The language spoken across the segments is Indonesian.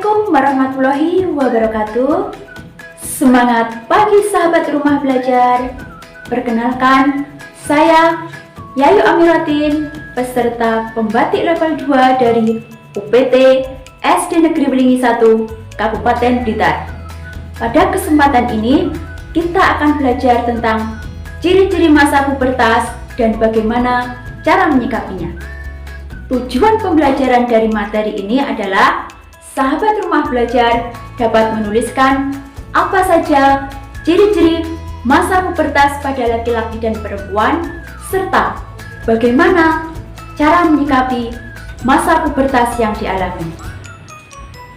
Assalamualaikum warahmatullahi wabarakatuh. Semangat pagi sahabat rumah belajar. Perkenalkan, saya Yayu Amiratin, peserta pembatik level 2 dari UPT SD Negeri Belingi 1, Kabupaten Blitar. Pada kesempatan ini, kita akan belajar tentang ciri-ciri masa pubertas dan bagaimana cara menyikapinya. Tujuan pembelajaran dari materi ini adalah sahabat rumah belajar dapat menuliskan apa saja ciri-ciri masa pubertas pada laki-laki dan perempuan, serta bagaimana cara menyikapi masa pubertas yang dialami.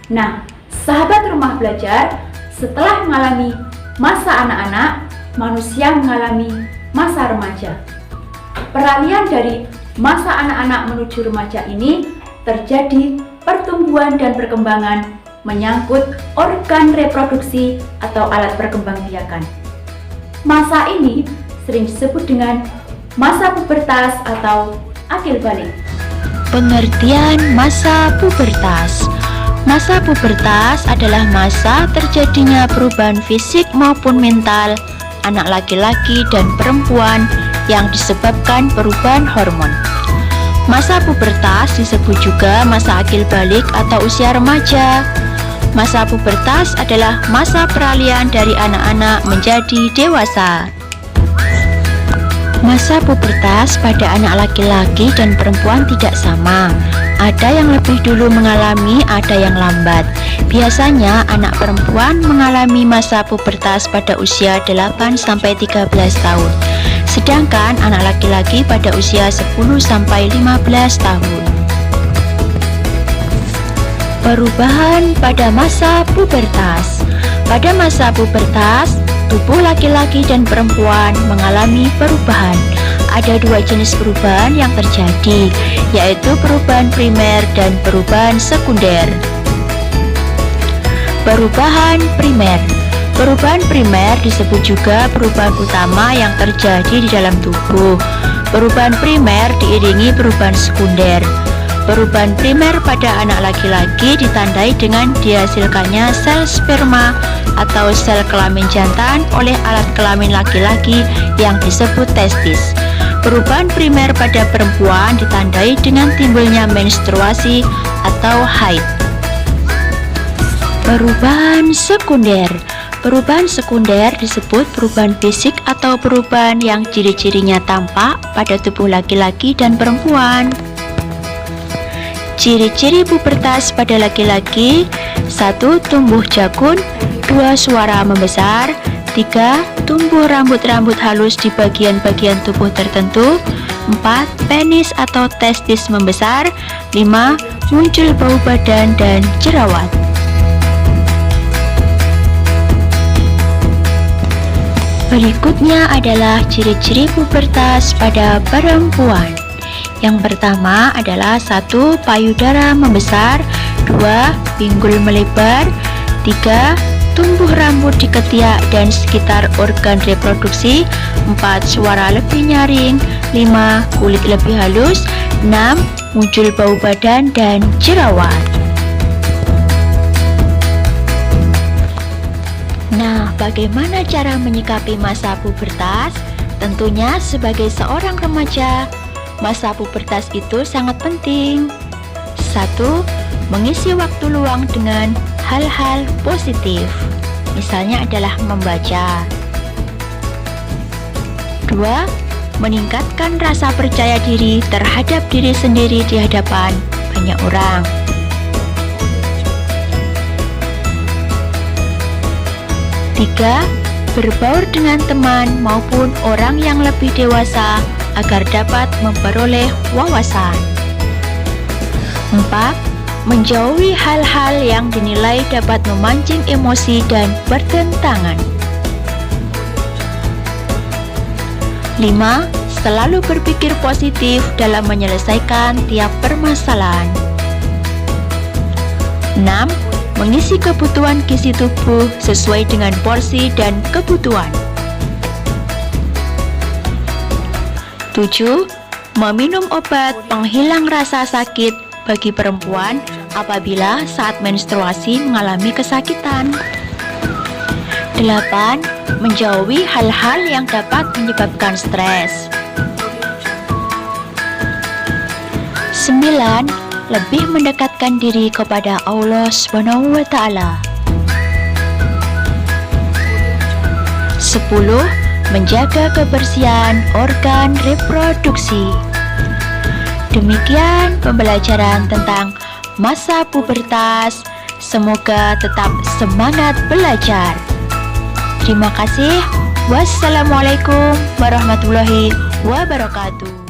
Nah, sahabat rumah belajar, setelah mengalami masa anak-anak, manusia mengalami masa remaja. Peralihan dari masa anak-anak menuju remaja ini terjadi pertumbuhan dan perkembangan menyangkut organ reproduksi atau alat perkembangbiakan. Masa ini sering disebut dengan masa pubertas atau akil balik. Pengertian masa pubertas. Masa pubertas adalah masa terjadinya perubahan fisik maupun mental anak laki-laki dan perempuan yang disebabkan perubahan hormon. Masa pubertas disebut juga masa akil balik atau usia remaja. Masa pubertas adalah masa peralihan dari anak-anak menjadi dewasa. Masa pubertas pada anak laki-laki dan perempuan tidak sama. Ada yang lebih dulu mengalami, ada yang lambat. Biasanya anak perempuan mengalami masa pubertas pada usia 8-13 tahun. Sedangkan anak laki-laki pada usia 10-15 tahun. Perubahan pada masa pubertas. Pada masa pubertas, tubuh laki-laki dan perempuan mengalami perubahan. Ada dua jenis perubahan yang terjadi, yaitu perubahan primer dan perubahan sekunder. Perubahan primer. Perubahan primer disebut juga perubahan utama yang terjadi di dalam tubuh. Perubahan primer diiringi perubahan sekunder. Perubahan primer pada anak laki-laki ditandai dengan dihasilkannya sel sperma atau sel kelamin jantan oleh alat kelamin laki-laki yang disebut testis. Perubahan primer pada perempuan ditandai dengan timbulnya menstruasi atau haid. Perubahan sekunder. Perubahan sekunder disebut perubahan fisik atau perubahan yang ciri-cirinya tampak pada tubuh laki-laki dan perempuan. Ciri-ciri pubertas pada laki-laki: 1. Tumbuh jakun. 2. Suara membesar. 3. Tumbuh rambut-rambut halus di bagian-bagian tubuh tertentu. 4. Penis atau testis membesar. 5. Muncul bau badan dan jerawat. Berikutnya adalah ciri-ciri pubertas pada perempuan. Yang pertama adalah 1. Payudara membesar. 2. Pinggul melebar. 3. Tumbuh rambut di ketiak dan sekitar organ reproduksi. 4. Suara lebih nyaring. 5. Kulit lebih halus. 6. Muncul bau badan dan jerawat. Nah, bagaimana cara menyikapi masa pubertas? Tentunya sebagai seorang remaja, masa pubertas itu sangat penting. 1. Mengisi waktu luang dengan hal-hal positif. Misalnya adalah membaca. 2. Meningkatkan rasa percaya diri terhadap diri sendiri di hadapan banyak orang. 3. Berbaur dengan teman maupun orang yang lebih dewasa agar dapat memperoleh wawasan. 4. Menjauhi hal-hal yang dinilai dapat memancing emosi dan bertentangan. 5. Selalu berpikir positif dalam menyelesaikan tiap permasalahan. 6. Mengisi kebutuhan gizi tubuh sesuai dengan porsi dan kebutuhan. 7. Meminum obat penghilang rasa sakit bagi perempuan apabila saat menstruasi mengalami kesakitan. 8. Menjauhi hal-hal yang dapat menyebabkan stres. 9. Lebih mendekatkan diri kepada Allah Subhanahu wa Ta'ala. 10. Menjaga kebersihan organ reproduksi. Demikian pembelajaran tentang masa pubertas. Semoga tetap semangat belajar. Terima kasih. Wassalamualaikum warahmatullahi wabarakatuh.